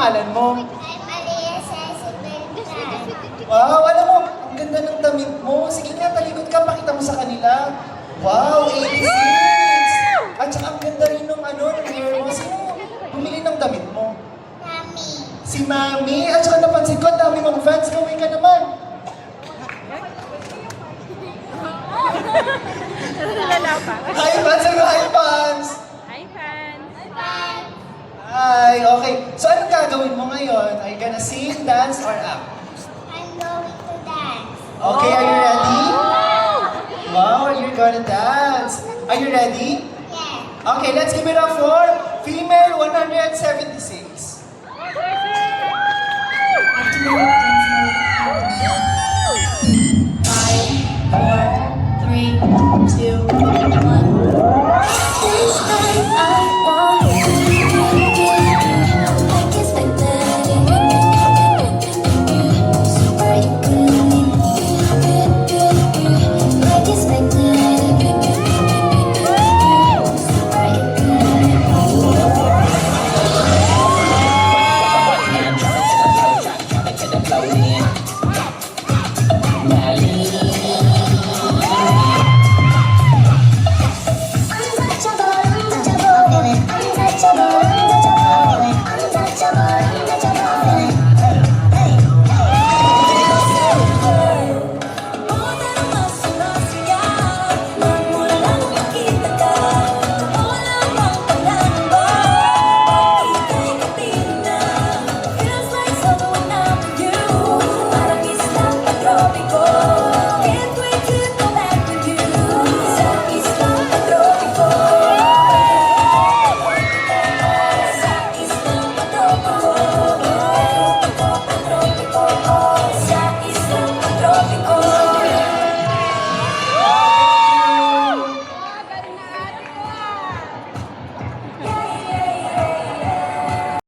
pangalan mo? Ay, Maria Ceci Beltran. Wow, alam mo, ang ganda ng damit mo. Sige nga, talikod ka, pakita mo sa kanila. Wow, 86! At saka ang ganda rin ng ng hair mo. Sino bumili ng damit mo? Mami. Si Mami. At saka napansin ko, ang dami mong fans. Gawin ka naman. Hi, fans! Ano, hi, fans! Hi, fans! Bye. Hi, okay. So, anong gagawin mo ngayon? Are you gonna sing, dance, or act? I'm going to dance. Okay, are you ready? Wow, you're gonna dance. Are you ready? Yeah. Okay, let's give it up for female 176.